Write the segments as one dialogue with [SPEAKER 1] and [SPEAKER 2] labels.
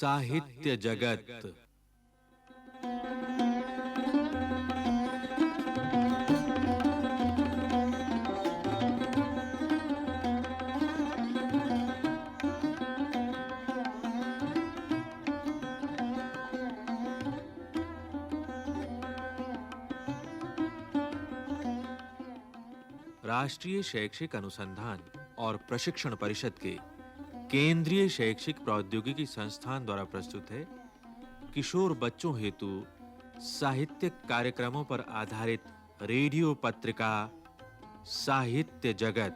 [SPEAKER 1] साहित्य जगत। राष्ट्रीय शैक्षिक अनुसंधान और प्रशिक्षण परिषद के केंद्रीय शैक्षिक प्रौद्योगिकी संस्थान द्वारा प्रस्तुत है किशोर बच्चों हेतु साहित्यिक कार्यक्रमों पर आधारित रेडियो पत्रिका साहित्य जगत।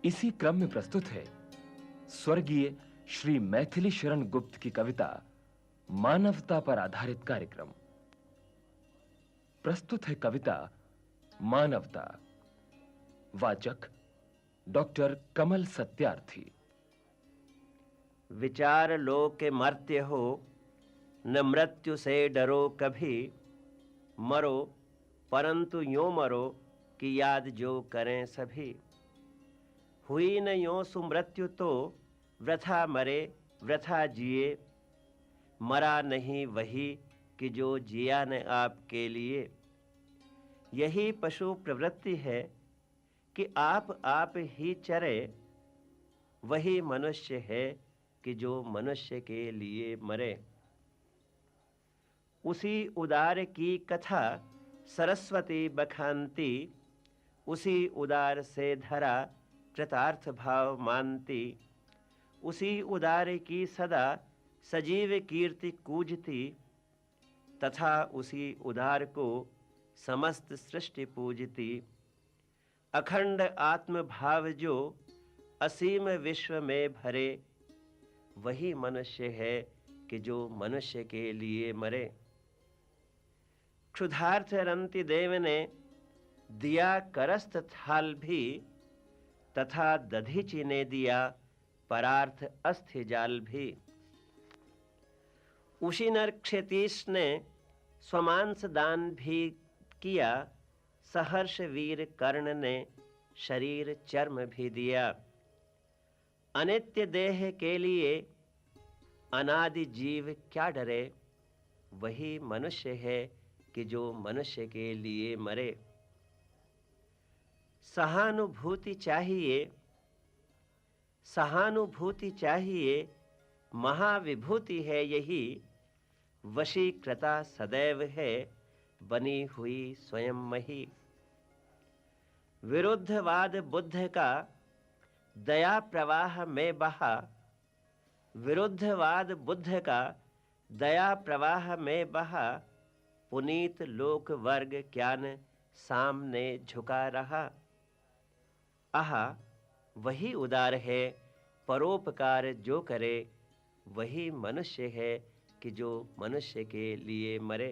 [SPEAKER 2] इसी क्रम में प्रस्तुत है स्वर्गीय श्री मैथिली शरण गुप्त की कविता मानवता पर आधारित कार्यक्रम। प्रस्तुत है कविता मानवता। वाचक डॉक्टर कमल सत्यार्थी।
[SPEAKER 3] विचार लो के मर्त्य हो, न मृत्यु से डरो कभी। मरो परंतु यूं मरो कि याद जो करें सभी। हुई न यूं सुमृत्यु तो वृथा मरे वृथा जिए। मरा नहीं वही कि जो जिया न आपके लिए। यही पशु प्रवृत्ति है कि आप ही चरे। वही मनुष्य है कि जो मनुष्य के लिए मरे। उसी उदार की कथा सरस्वती बखानती। उसी उदार से धरा कृतार्थ भाव मानती। उसी उदार की सदा सजीव कीर्ति कूजती। तथा उसी उदार को समस्त सृष्टि पूजती। अखंड आत्म भाव जो असीम विश्व में भरे। वही मनुष्य है कि जो मनुष्य के लिए मरे। क्षुधार्थ रंति देव ने दिया करस्त थाल भी। तथा दधीचि ने दिया परार्थ अस्थि जाल भी। उसी नर क्षितीश ने स्वमांस दान भी किया। सहर्ष वीर कर्ण ने शरीर चर्म भी दिया। अनित्य देह के लिए अनादि जीव क्या डरे। वही मनुष्य है कि जो मनुष्य के लिए मरे। सहानुभूति चाहिए, सहानुभूति चाहिए। महाविभूति है यही। वशीकृता सदैव है बनी हुई स्वयं मही। विरुद्धवाद बुद्ध का दया प्रवाह में बहा। विरुद्धवाद बुद्ध का दया प्रवाह में बहा। पुनीत लोक वर्ग ज्ञान सामने झुका रहा। आहा वही उदार है परोपकार जो करे। वही मनुष्य है कि जो मनुष्य के लिए मरे।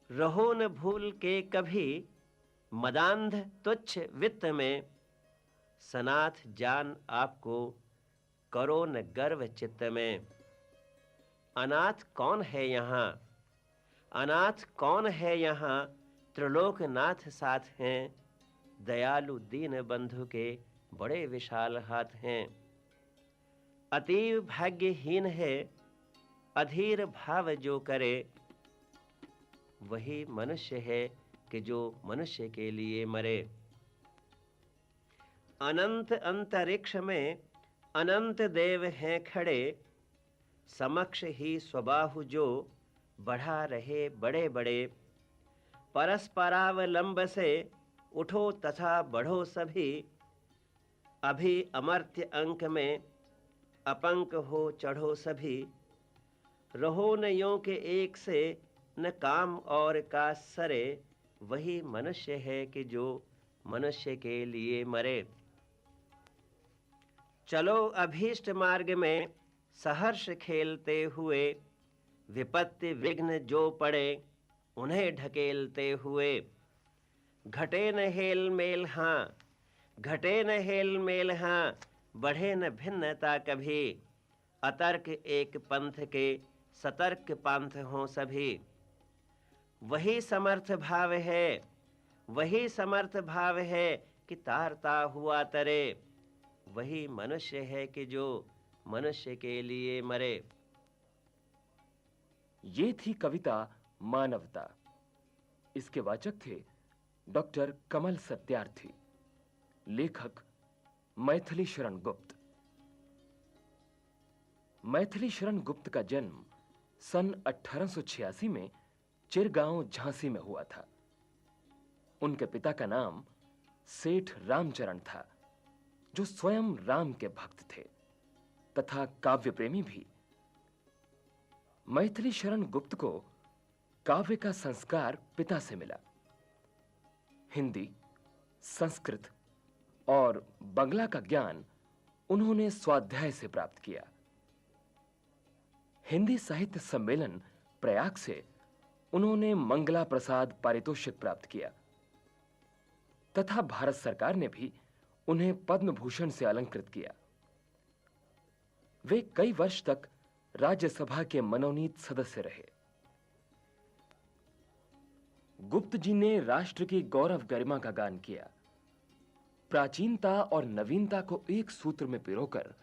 [SPEAKER 3] रहो न भूल के कभी मदांध तुच्छ वित्त में। सनाथ जान आपको करो न गर्व चित्त में। अनाथ कौन है यहाँ, अनाथ कौन है यहाँ। त्रिलोकनाथ साथ हैं। दयालु दीन बंधु के बड़े विशाल हाथ हैं। अतीव भाग्यहीन है अधीर भाव जो करे। वही मनुष्य है कि जो मनुष्य के लिए मरे। अनंत अंतरिक्ष में अनंत देव हैं खड़े। समक्ष ही स्वबाहु जो बढ़ा रहे बड़े बड़े। परस्परावलंब से उठो तथा बढ़ो सभी। अभी अमर्त्य अंक में अपंक हो चढ़ो सभी। रहो न यों के एक से न काम और का सरे। वही मनुष्य है कि जो मनुष्य के लिए मरे। चलो अभीष्ट मार्ग में सहर्ष खेलते हुए। विपत्ति विघ्न जो पड़े उन्हें ढकेलते हुए। घटे न हेल मेल हाँ, घटे न हेल मेल हाँ। बढ़े न भिन्नता कभी। अतर्क एक पंथ के सतर्क पंथ हों सभी। वही समर्थ भाव है वही समर्थ भाव है कि तारता हुआ तरे, वही मनुष्य है कि जो मनुष्य के लिए मरे।
[SPEAKER 2] ये थी कविता मानवता। इसके वाचक थे डॉक्टर कमल सत्यार्थी, लेखक मैथिली शरण गुप्त। मैथिली शरण गुप्त का जन्म सन 1886 में चिरगांव, झांसी में हुआ था। उनके पिता का नाम सेठ रामचरण था, जो स्वयं राम के भक्त थे तथा काव्य प्रेमी भी। मैथिली शरण गुप्त को काव्य का संस्कार पिता से मिला। हिंदी, संस्कृत और बंगला का ज्ञान उन्होंने स्वाध्याय से प्राप्त किया। हिंदी साहित्य सम्मेलन प्रयाग से उन्होंने मंगला प्रसाद पारितोषिक प्राप्त किया तथा भारत सरकार ने भी उन्हें पद्म भूषण से अलंकृत किया। वे कई वर्ष तक राज्यसभा के मनोनीत सदस्य रहे। गुप्त जी ने राष्ट्र की गौरव गरिमा का गान किया। प्राचीनता और नवीनता को एक सूत्र में पिरोकर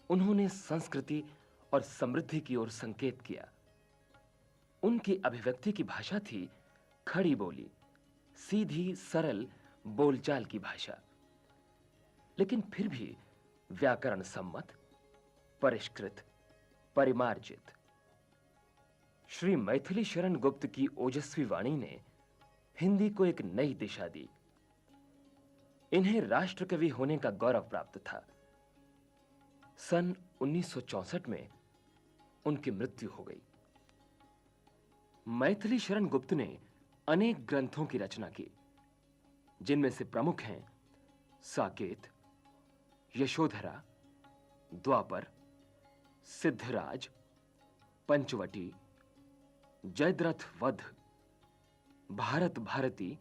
[SPEAKER 2] उन्होंने संस्कृति और समृद्धि की ओर संकेत किया। उनकी अभिव्यक्ति की भाषा थी खड़ी बोली, सीधी सरल बोलचाल की भाषा, लेकिन फिर भी व्याकरण सम्मत, परिष्कृत, परिमार्जित। श्री मैथिली शरण गुप्त की ओजस्वी वाणी ने हिंदी को एक नई दिशा दी। इन्हें राष्ट्रकवि होने का गौरव प्राप्त था। सन 1964 में उनकी मृत्यु हो गई। मैथिली शरण गुप्त ने अनेक ग्रंथों की रचना की, जिनमें से प्रमुख हैं साकेत, यशोधरा, द्वापर, सिद्धराज, पंचवटी, जयद्रथ वध, भारत भारती,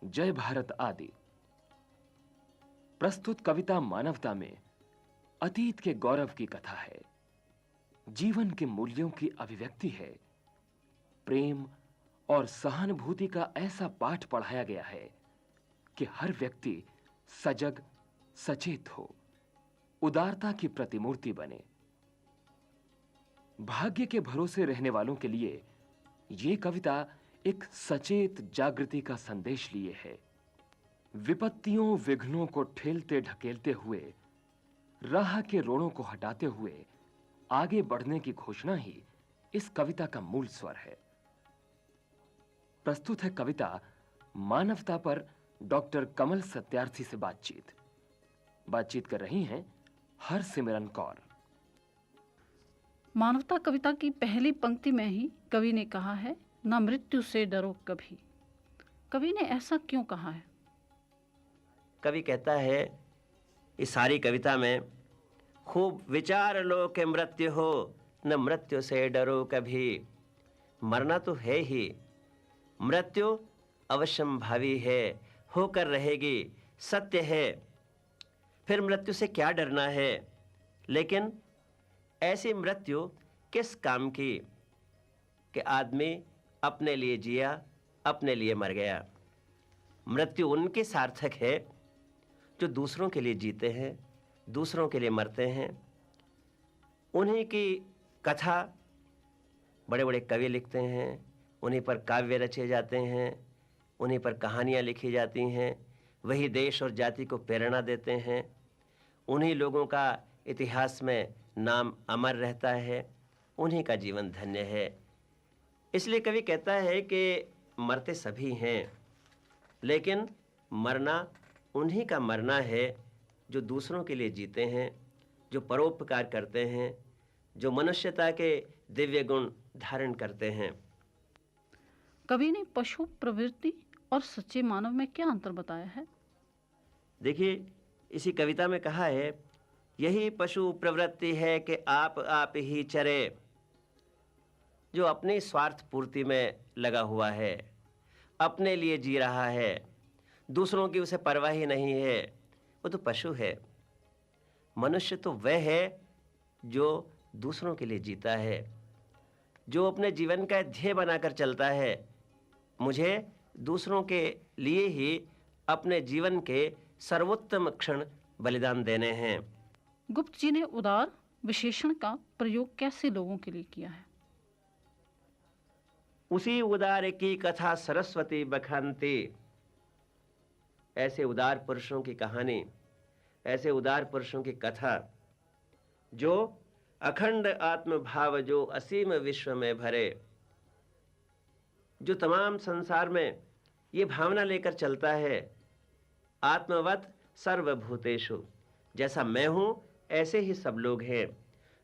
[SPEAKER 2] जय भारत आदि। प्रस्तुत कविता मानवता में अतीत के गौरव की कथा है, जीवन के मूल्यों की अभिव्यक्ति है। प्रेम और सहानुभूति का ऐसा पाठ पढ़ाया गया है कि हर व्यक्ति सजग, सचेत हो, उदारता की प्रतिमूर्ति बने। भाग्य के भरोसे रहने वालों के लिए यह कविता एक सचेत जागृति का संदेश लिए है। विपत्तियों, विघ्नों को ठेलते ढकेलते हुए, राह के रोड़ों को हटाते हुए आगे बढ़ने की घोषणा ही इस कविता का मूल स्वर है। प्रस्तुत है कविता मानवता पर डॉक्टर कमल सत्यार्थी से बातचीत कर रही हैं हरसिमरन कौर।
[SPEAKER 4] मानवता कविता की पहली पंक्ति में ही कवि ने कहा है, न मृत्यु से डरो कभी। कवि ने ऐसा क्यों कहा है?
[SPEAKER 3] कवि कहता है इस सारी कविता में, खूब विचार लो कि मृत्यु हो, न मृत्यु से डरो कभी। मरना तो है ही, मृत्यु अवश्यंभावी है, होकर रहेगी, सत्य है। फिर मृत्यु से क्या डरना है? लेकिन ऐसी मृत्यु किस काम की कि आदमी अपने लिए जिया, अपने लिए मर गया। मृत्यु उनके सार्थक है जो दूसरों के लिए जीते हैं, दूसरों के लिए मरते हैं। उन्हीं की कथा बड़े बड़े कवि लिखते हैं, उन्हीं पर काव्य रचे जाते हैं, उन्हीं पर कहानियाँ लिखी जाती हैं। वही देश और जाति को प्रेरणा देते हैं। उन्हीं लोगों का इतिहास में नाम अमर रहता है, उन्हीं का जीवन धन्य है। इसलिए कवि कहता है कि मरते सभी हैं, लेकिन मरना उन्हीं का मरना है जो दूसरों के लिए जीते हैं, जो परोपकार करते हैं, जो मनुष्यता के दिव्य गुण धारण करते हैं।
[SPEAKER 4] कवि ने पशु प्रवृत्ति और सच्चे मानव में क्या अंतर बताया है?
[SPEAKER 3] देखिए, इसी कविता में कहा है, यही पशु प्रवृत्ति है कि आप ही चरे। जो अपनी स्वार्थ पूर्ति में लगा हुआ है, अपने लिए जी रहा है, दूसरों की उसे परवाह ही नहीं है, वो तो पशु है। मनुष्य तो वह है जो दूसरों के लिए जीता है, जो अपने जीवन का ध्येय बनाकर चलता है। मुझे दूसरों के लिए ही अपने जीवन के सर्वोत्तम क्षण बलिदान देने हैं।
[SPEAKER 4] गुप्त जी ने उदार विशेषण का प्रयोग कैसे लोगों के लिए किया है?
[SPEAKER 3] उसी उदार की कथा सरस्वती बखानती। ऐसे उदार पुरुषों की कहानी, ऐसे उदार पुरुषों की कथा जो अखंड आत्म भाव, जो असीम विश्व में भरे, जो तमाम संसार में ये भावना लेकर चलता है, आत्मवत सर्वभूतेषु, जैसा मैं हूं ऐसे ही सब लोग हैं।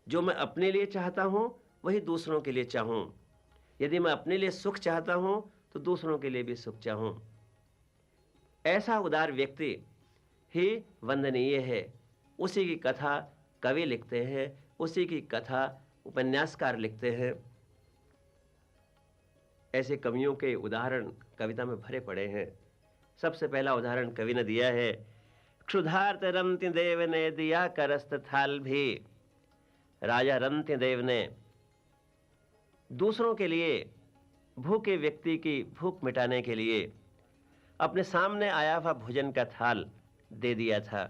[SPEAKER 3] जो मैं अपने लिए चाहता हूं वही दूसरों के लिए चाहूं। यदि मैं अपने लिए सुख चाहता हूं तो दूसरों के लिए भी सुख चाहूं। ऐसा उदार व्यक्ति ही वंदनीय है। उसी की कथा कवि लिखते हैं, उसी की कथा उपन्यासकार लिखते हैं। ऐसे कवियों के उदाहरण कविता में भरे पड़े हैं। सबसे पहला उदाहरण कवि ने दिया है, क्षुधार्त रंतिदेव ने दिया करस्त थाल भी। राजा रंतिदेव ने दूसरों के लिए, भूखे व्यक्ति की भूख मिटाने के लिए अपने सामने आया हुआ भोजन का थाल दे दिया था,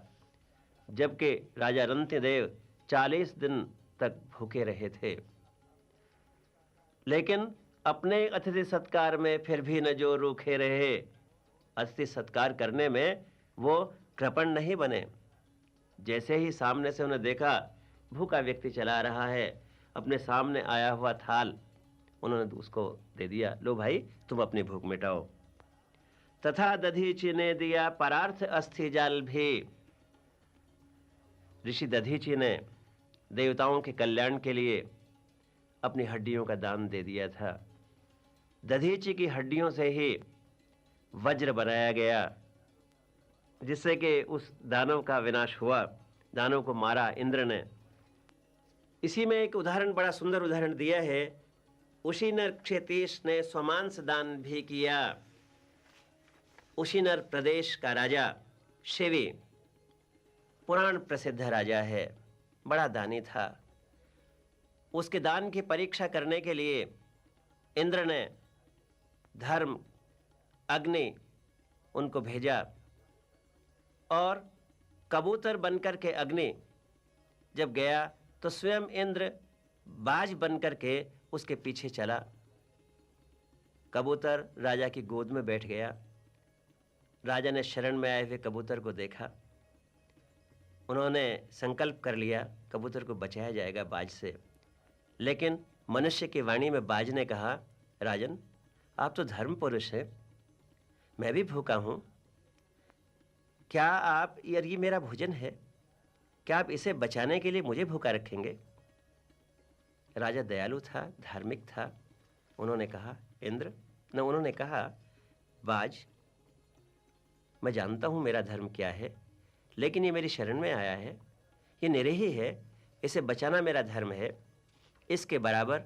[SPEAKER 3] जबकि राजा रंतिदेव 40 दिन तक भूखे रहे थे। लेकिन अपने अतिथि सत्कार में फिर भी न जो रूखे रहे। अतिथि सत्कार करने में वो कृपण नहीं बने। जैसे ही सामने से उन्हें देखा भूखा व्यक्ति चला रहा है, अपने सामने आया हुआ थाल उन्होंने उसको दे दिया, लो भाई तुम अपनी भूख मिटाओ। तथा दधीचि ने दिया परार्थ अस्थि जाल भी। ऋषि दधीचि ने देवताओं के कल्याण के लिए अपनी हड्डियों का दान दे दिया था। दधीचि की हड्डियों से ही वज्र बनाया गया, जिससे कि उस दानव का विनाश हुआ, दानव को मारा इंद्र ने। इसी में एक उदाहरण, बड़ा सुंदर उदाहरण दिया है, उशीनर क्षेतीश ने स्वमांस दान भी किया। उशीनर प्रदेश का राजा शिवी पुराण प्रसिद्ध राजा है, बड़ा दानी था। उसके दान की परीक्षा करने के लिए इंद्र ने धर्म, अग्नि उनको भेजा, और कबूतर बनकर के अग्नि जब गया तो स्वयं इंद्र बाज बनकर के उसके पीछे चला। कबूतर राजा की गोद में बैठ गया। राजा ने शरण में आए हुए कबूतर को देखा। उन्होंने संकल्प कर लिया कबूतर को बचाया जाएगा बाज से। लेकिन मनुष्य की वाणी में बाज ने कहा, राजन आप तो धर्म पुरुष हैं, मैं भी भूखा हूं, क्या आप, यार ये मेरा भोजन है, क्या आप इसे बचाने के लिए मुझे भूखा रखेंगे? राजा दयालु था, धार्मिक था। उन्होंने कहा, इंद्र न, उन्होंने कहा, बाज मैं जानता हूं मेरा धर्म क्या है, लेकिन ये मेरी शरण में आया है, ये निरीह है, इसे बचाना मेरा धर्म है। इसके बराबर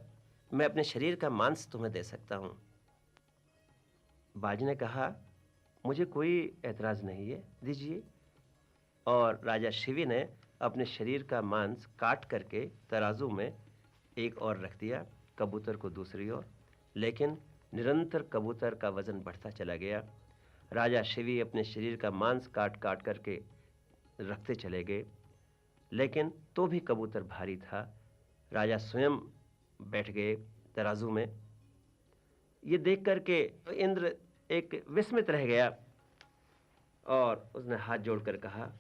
[SPEAKER 3] मैं अपने शरीर का मांस तुम्हें दे सकता हूं। बाज ने कहा, मुझे कोई ऐतराज नहीं है, दीजिए। और राजा शिवी ने अपने शरीर का मांस काट करके तराजू में एक और रख दिया, कबूतर को दूसरी ओर। लेकिन निरंतर कबूतर का वजन बढ़ता चला गया। राजा शिवी अपने शरीर का मांस काट काट करके रखते चले गए, लेकिन तो भी कबूतर भारी था। राजा स्वयं बैठ गए तराजू में। ये देख करके इंद्र एक विस्मित रह गया और उसने हाथ जोड़कर कहा,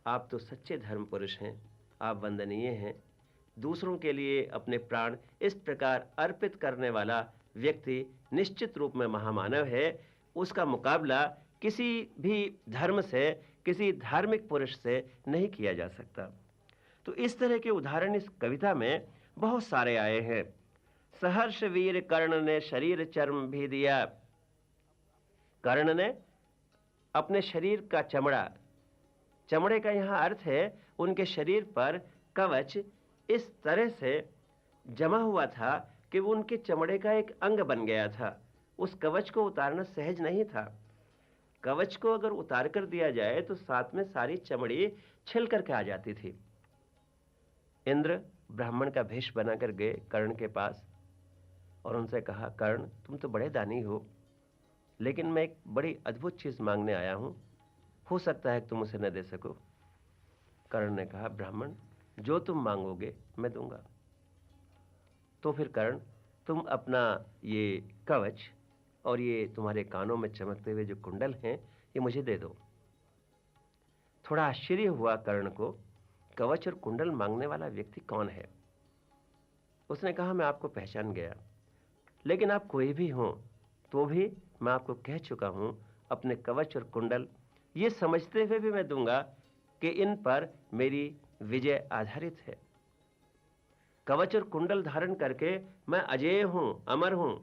[SPEAKER 3] आप तो सच्चे धर्म पुरुष हैं, आप वंदनीय हैं। दूसरों के लिए अपने प्राण इस प्रकार अर्पित करने वाला व्यक्ति निश्चित रूप में महामानव है। उसका मुकाबला किसी भी धर्म से, किसी धार्मिक पुरुष से नहीं किया जा सकता। तो इस तरह के उदाहरण इस कविता में बहुत सारे आए हैं। सहर्ष वीर कर्ण ने शरीर चर्म भी दिया। कर्ण ने अपने शरीर का चमड़ा, चमड़े का यहाँ अर्थ है उनके शरीर पर कवच इस तरह से जमा हुआ था कि वो उनके चमड़े का एक अंग बन गया था। उस कवच को उतारना सहज नहीं था। कवच को अगर उतार कर दिया जाए तो साथ में सारी चमड़ी छिल करके आ जाती थी। इंद्र ब्राह्मण का भेष बनाकर गए कर्ण के पास और उनसे कहा, कर्ण तुम तो बड़े दानी हो, लेकिन मैं एक बड़ी अद्भुत चीज मांगने आया हूं, हो सकता है कि तुम उसे न दे सको। कर्ण ने कहा, ब्राह्मण, जो तुम मांगोगे मैं दूंगा। तो फिर कर्ण, तुम अपना ये कवच और ये तुम्हारे कानों में चमकते हुए जो कुंडल हैं, ये मुझे दे दो। थोड़ा आश्चर्य हुआ कर्ण को, कवच और कुंडल मांगने वाला व्यक्ति कौन है। उसने कहा, मैं आपको पहचान गया, लेकिन आप कोई भी हो तो भी मैं आपको कह चुका हूं, अपने कवच और कुंडल ये समझते हुए भी मैं दूंगा कि इन पर मेरी विजय आधारित है। कवच और कुंडल धारण करके मैं अजेय हूं, अमर हूं,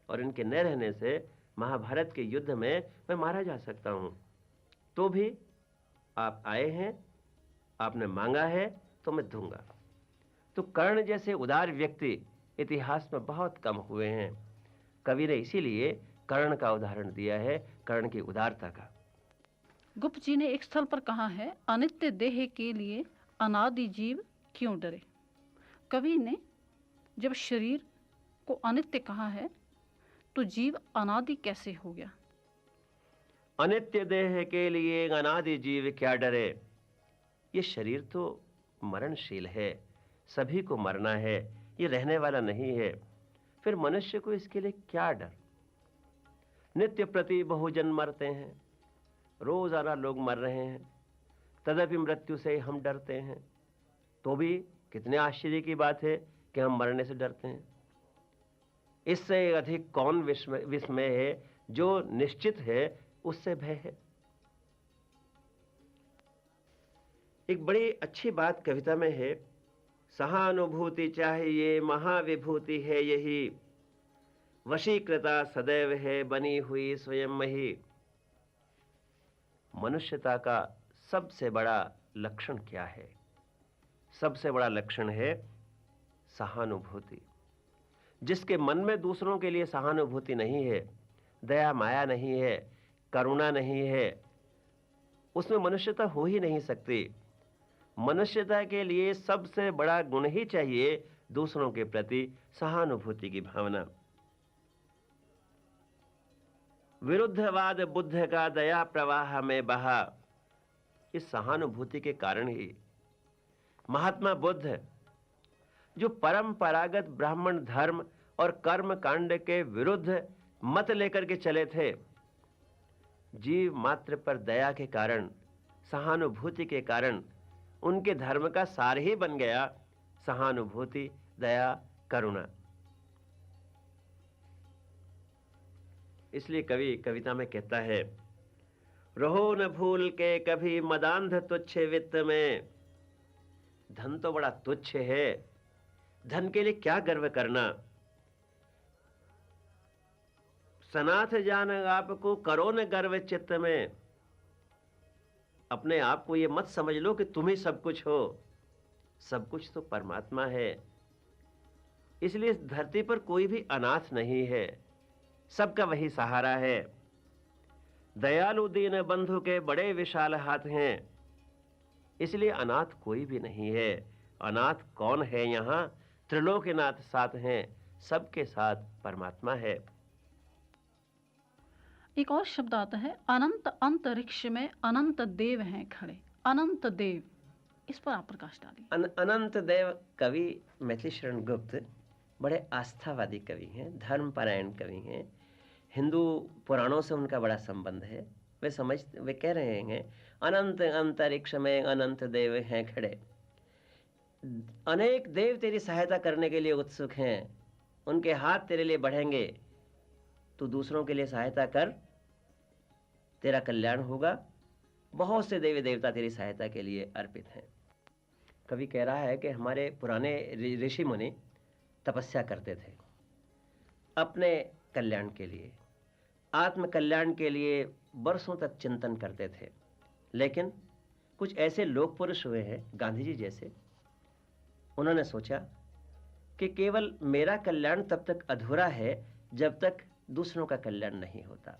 [SPEAKER 3] और इनके न रहने से महाभारत के युद्ध में मैं मारा जा सकता हूं। तो भी आप आए हैं, आपने मांगा है, तो मैं दूंगा। तो कर्ण जैसे उदार व्यक्ति इतिहास में बहुत कम हुए हैं। कवि ने इसीलिए कर्ण का उदाहरण दिया है, कर्ण की उदारता का।
[SPEAKER 4] गुप्त जी ने एक स्थल पर कहा है, अनित्य देह के लिए अनादि जीव क्यों डरे। कवि ने जब शरीर को अनित्य कहा है तो जीव अनादि कैसे हो गया।
[SPEAKER 3] अनित्य देह के लिए अनादि जीव क्या डरे। ये शरीर तो मरणशील है, सभी को मरना है, ये रहने वाला नहीं है। फिर मनुष्य को इसके लिए क्या डर। नित्य प्रति बहुजन मरते हैं, रोजाना लोग मर रहे हैं, तदपि मृत्यु से हम डरते हैं। तो भी कितने आश्चर्य की बात है कि हम मरने से डरते हैं। इससे अधिक कौन विस्मय है। जो निश्चित है उससे भय है। एक बड़ी अच्छी बात कविता में है, सहानुभूति चाहिए महाविभूति है यही, वशीकृता सदैव है बनी हुई स्वयं मही। मनुष्यता का सबसे बड़ा लक्षण क्या है। सबसे बड़ा लक्षण है सहानुभूति। जिसके मन में दूसरों के लिए सहानुभूति नहीं है, दया माया नहीं है, करुणा नहीं है, उसमें मनुष्यता हो ही नहीं सकती। मनुष्यता के लिए सबसे बड़ा गुण ही चाहिए दूसरों के प्रति सहानुभूति की भावना। विरुद्धवाद बुद्ध का दया प्रवाह में बहा। इस सहानुभूति के कारण ही महात्मा बुद्ध, जो परंपरागत ब्राह्मण धर्म और कर्म कांड के विरुद्ध मत लेकर के चले थे, जीव मात्र पर दया के कारण, सहानुभूति के कारण उनके धर्म का सार ही बन गया सहानुभूति, दया, करुणा। इसलिए कवि कविता में कहता है, रहो न भूल के कभी मदांध तुच्छ वित्त में। धन तो बड़ा तुच्छ है, धन के लिए क्या गर्व करना। सनाथ जान आपको करो न गर्व चित्त में। अपने आप को ये मत समझ लो कि तुम ही सब कुछ हो, सब कुछ तो परमात्मा है। इसलिए इस धरती पर कोई भी अनाथ नहीं है, सबका वही सहारा है। दयालु दीन बंधु के बड़े विशाल हाथ हैं, इसलिए अनाथ कोई भी नहीं है। अनाथ कौन है यहाँ? त्रिलोकीनाथ साथ हैं, सबके साथ परमात्मा है।
[SPEAKER 4] एक और शब्द आता है, अनंत अंतरिक्ष में अनंत देव हैं खड़े। अनंत देव, इस पर आप प्रकाश डालिए।
[SPEAKER 3] अनंत देव कवि मैथिली शरण गुप्त बड़े आस्थावादी कवि हैं, धर्मपरायण कवि हैं। हिंदू पुराणों से उनका बड़ा संबंध है। वे कह रहे हैं, अनंत अंतरिक्ष में अनंत देव हैं खड़े। अनेक देव तेरी सहायता करने के लिए उत्सुक हैं, उनके हाथ तेरे लिए बढ़ेंगे। तू दूसरों के लिए सहायता कर, तेरा कल्याण होगा। बहुत से देवी देवता तेरी सहायता के लिए अर्पित हैं। कवि कह रहा है कि हमारे पुराने ऋषि मुनि तपस्या करते थे अपने कल्याण के लिए, आत्म कल्याण के लिए बरसों तक चिंतन करते थे। लेकिन कुछ ऐसे लोक पुरुष हुए हैं, गांधी जी जैसे, उन्होंने सोचा कि केवल मेरा कल्याण तब तक अधूरा है जब तक दूसरों का कल्याण नहीं होता।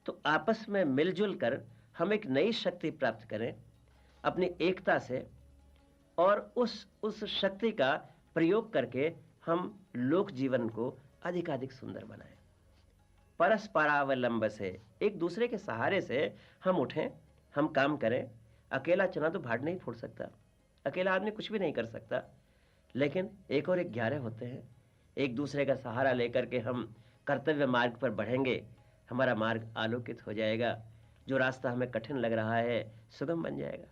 [SPEAKER 3] तो आपस में मिलजुल कर हम एक नई शक्ति प्राप्त करें अपनी एकता से, और उस शक्ति का प्रयोग करके हम लोक जीवन को अधिकाधिक सुंदर बनाएं। परस्परावलंब से, एक दूसरे के सहारे से हम उठें, हम काम करें। अकेला चना तो भाड़ नहीं फोड़ सकता, अकेला आदमी कुछ भी नहीं कर सकता, लेकिन एक और एक 11 होते हैं। एक दूसरे का सहारा लेकर के हम कर्तव्य मार्ग पर बढ़ेंगे, हमारा मार्ग आलोकित हो जाएगा, जो रास्ता हमें कठिन लग रहा है सुगम बन जाएगा।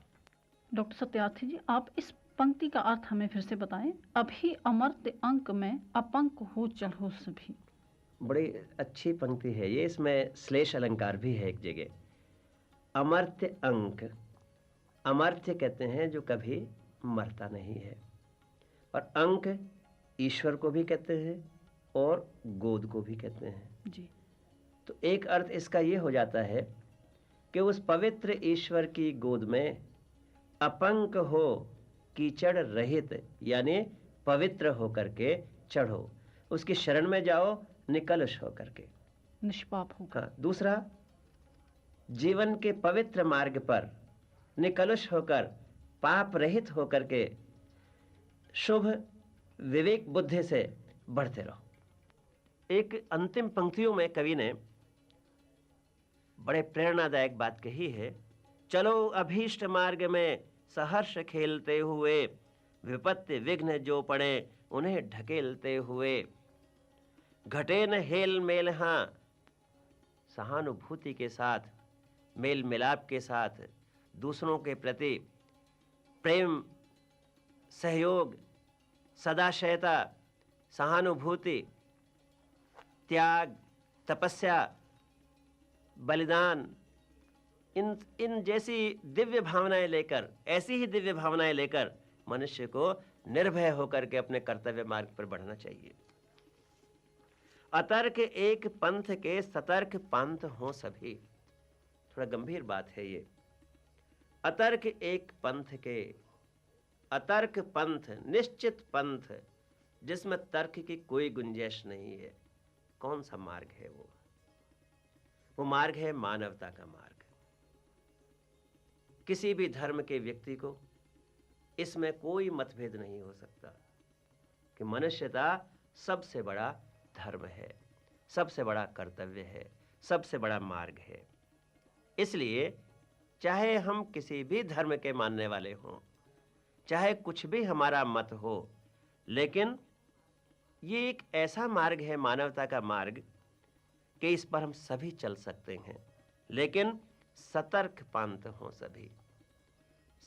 [SPEAKER 4] डॉक्टर सत्यार्थी जी, आप इस पंक्ति का अर्थ हमें फिर से बताएं। अभी अमर्त्य अंक में अपंक हो चढ़ो सभी।
[SPEAKER 3] बड़ी अच्छी पंक्ति है ये, इसमें श्लेष अलंकार भी है एक जगह। अमर्त्य अंक, अमर्त्य कहते हैं जो कभी मरता नहीं है, और अंक ईश्वर को भी कहते हैं और गोद को भी कहते हैं
[SPEAKER 4] जी।
[SPEAKER 3] तो एक अर्थ इसका ये हो जाता है कि उस पवित्र ईश्वर की गोद में अपंक हो, कीचड़ रहित, यानी पवित्र होकर के चढ़ो, उसकी शरण में जाओ निकलश होकर के,
[SPEAKER 4] निष्पाप होकर।
[SPEAKER 3] हाँ। दूसरा, जीवन के पवित्र मार्ग पर निकलश होकर, पाप रहित होकर के, शुभ विवेक बुद्धि से बढ़ते रहो। एक अंतिम पंक्तियों में कवि ने बड़े प्रेरणादायक बात कही है। चलो अभीष्ट मार्ग में सहर्ष खेलते हुए, विपत्ति विघ्न जो पड़े उन्हें ढकेलते हुए, घटे न हेल मेल, हाँ सहानुभूति के साथ, मेल मिलाप के साथ, दूसरों के प्रति प्रेम, सहयोग, सदाशयता, सहानुभूति, त्याग, तपस्या, बलिदान, इन जैसी दिव्य भावनाएं लेकर, ऐसी ही दिव्य भावनाएं लेकर मनुष्य को निर्भय होकर के अपने कर्तव्य मार्ग पर बढ़ना चाहिए। अतर्क एक पंथ के सतर्क पंथ हो सभी। थोड़ा गंभीर बात है ये। अतर्क एक पंथ के, अतर्क पंथ, निश्चित पंथ जिसमें तर्क की कोई गुंजाइश नहीं है। कौन सा मार्ग है वो मार्ग है मानवता का मार्ग। किसी भी धर्म के व्यक्ति को इसमें कोई मतभेद नहीं हो सकता कि मनुष्यता सबसे बड़ा धर्म है, सबसे बड़ा कर्तव्य है, सबसे बड़ा मार्ग है। इसलिए चाहे हम किसी भी धर्म के मानने वाले हों, चाहे कुछ भी हमारा मत हो, लेकिन ये एक ऐसा मार्ग है, मानवता का मार्ग, कि इस पर हम सभी चल सकते हैं, लेकिन सतर्क पंथ हो सभी।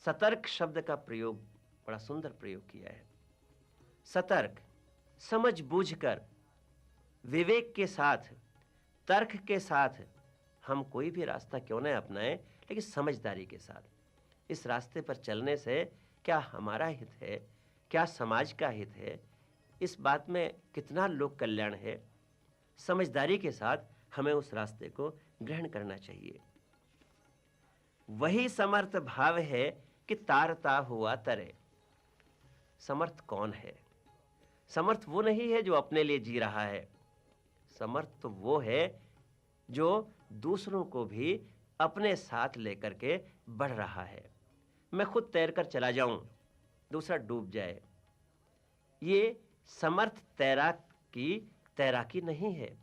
[SPEAKER 3] सतर्क शब्द का प्रयोग बड़ा सुंदर प्रयोग किया है। सतर्क, समझ बूझकर, विवेक के साथ, तर्क के साथ हम कोई भी रास्ता क्यों न अपनाएं, लेकिन समझदारी के साथ। इस रास्ते पर चलने से क्या हमारा हित है, क्या समाज का हित है, इस बात में कितना लोक कल्याण है, समझदारी के साथ हमें उस रास्ते को ग्रहण करना चाहिए। वही समर्थ भाव है कि तारता हुआ तरे। समर्थ कौन है? समर्थ वो नहीं है जो अपने लिए जी रहा है। समर्थ तो वो है जो दूसरों को भी अपने साथ लेकर के बढ़ रहा है। मैं खुद तैरकर चला जाऊं, दूसरा डूब जाए, ये समर्थ तैराक की तैराकी नहीं है।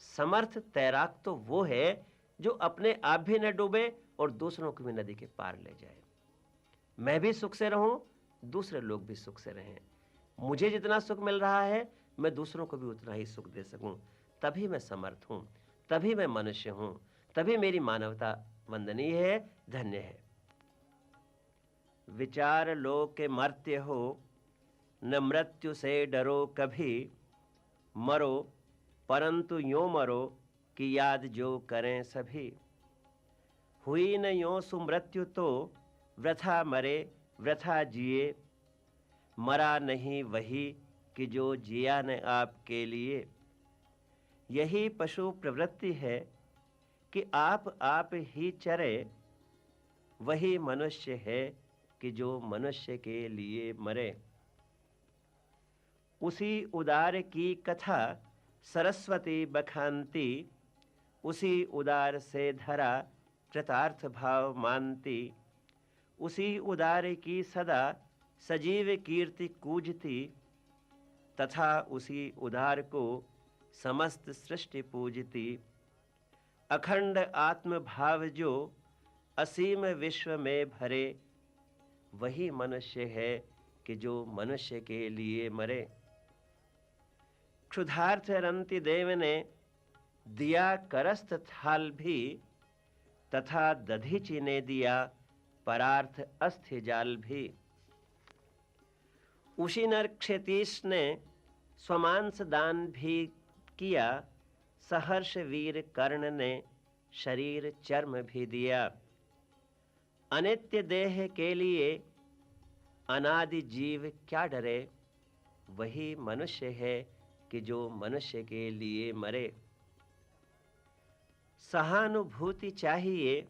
[SPEAKER 3] समर्थ तैराक तो वो है जो अपने आप भी न डूबे और दूसरों को भी नदी के पार ले जाए। मैं भी सुख से रहूं, दूसरे लोग भी सुख से रहें। मुझे जितना सुख मिल रहा है, मैं दूसरों को भी उतना ही सुख दे सकूं। तभी मैं समर्थ हूं, तभी मैं मनुष्य हूं, तभी मेरी मानवता वंदनीय है, धन्य है। विचार लो के मर्त्य हो, न मृत्यु से डरो कभी, मरो परंतु यों मरो कि याद जो करें सभी। हुई न यों सुमृत्यु तो वृथा मरे वृथा जिए, मरा नहीं वही कि जो जिया न आपके लिए। यही पशु प्रवृत्ति है कि आप ही चरे, वही मनुष्य है कि जो मनुष्य के लिए मरे। उसी उदार की कथा सरस्वती बखानती, उसी उदार से धरा कृतार्थ भाव मानती। उसी उदार की सदा सजीव कीर्ति कूजती, तथा उसी उदार को समस्त सृष्टि पूजती। अखंड आत्म भाव जो असीम विश्व में भरे, वही मनुष्य है कि जो मनुष्य के लिए मरे। क्षुधार्थ रंति देव ने दिया करस्त थाल भी, तथा दधीचि ने दिया परार्थ अस्थि जाल भी। उसी नर क्षितीश ने स्वमांस दान भी किया, सहर्ष वीर कर्ण ने शरीर चर्म भी दिया। अनित्य देह के लिए अनादि जीव क्या डरे, वही मनुष्य है कि जो मनुष्य के लिए मरे। सहानुभूति चाहिए,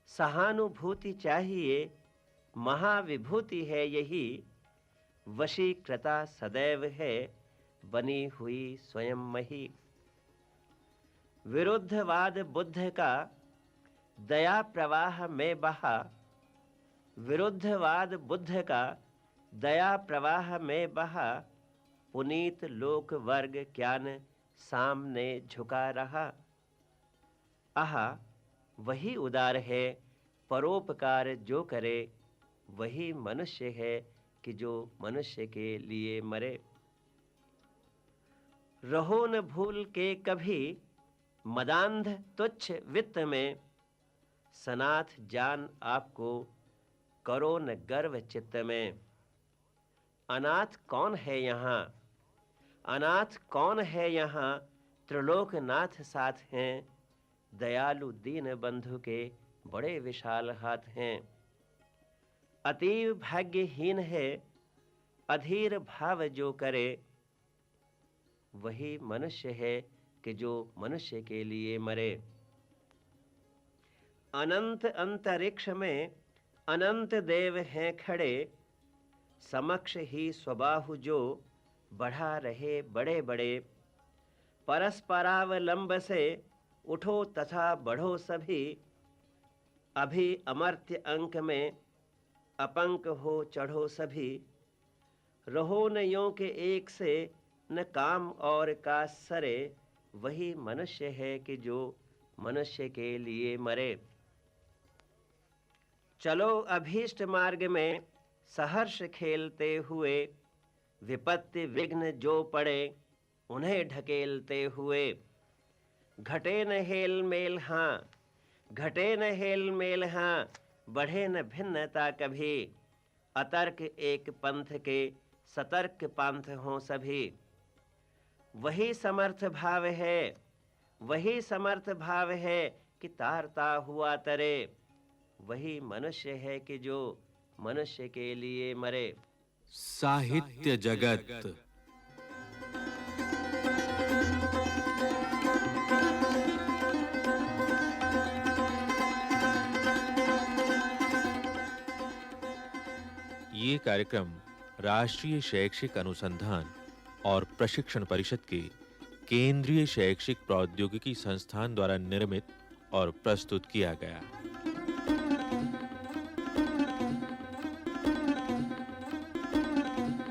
[SPEAKER 3] सहानुभूति चाहिए, महाविभूति है यही। वशीकृता सदैव है, बनी हुई स्वयं मही। विरुद्धवाद बुद्ध का दया प्रवाह में बहा, विरुद्धवाद बुद्ध का दया प्रवाह में बहा। पुनीत लोक वर्ग ज्ञान सामने झुका रहा। आहा, वही उदार है, परोपकार जो करे, वही मनुष्य है कि जो मनुष्य के लिए मरे। रहो न भूल के कभी मदांध तुच्छ वित्त में, सनाथ जान आपको करो न गर्व चित्त में। अनाथ कौन है यहाँ, अनाथ कौन है यहाँ, त्रिलोकनाथ साथ हैं। दयालु दीन बंधु के बड़े विशाल हाथ हैं। अतीव भाग्यहीन है, अधीर भाव जो करे, वही मनुष्य है कि जो मनुष्य के लिए मरे। अनंत अंतरिक्ष में अनंत देव हैं खड़े, समक्ष ही स्वबाहु जो बढ़ा रहे बड़े बड़े। परस्परावलंब से उठो तथा बढ़ो सभी, अभी अमर्त्य अंक में अपंक हो चढ़ो सभी। रहो न यों के एक से न काम और का सरे, वही मनुष्य है कि जो मनुष्य के लिए मरे। चलो अभीष्ट मार्ग में सहर्ष खेलते हुए, विपत्ति विघ्न जो पड़े उन्हें ढकेलते हुए। घटे न हेल मेल हाँ, घटे न हेल मेल हाँ, बढ़े न भिन्नता कभी। अतर्क एक पंथ के सतर्क पंथ हों सभी। वही समर्थ भाव है, वही समर्थ भाव है कि तारता हुआ तरे। वही मनुष्य है कि जो मनुष्य के लिए मरे।
[SPEAKER 1] साहित्य जगत। ये कार्यक्रम राष्ट्रीय शैक्षिक अनुसंधान और प्रशिक्षण परिषद के केंद्रीय शैक्षिक प्रौद्योगिकी संस्थान द्वारा निर्मित और प्रस्तुत किया गया।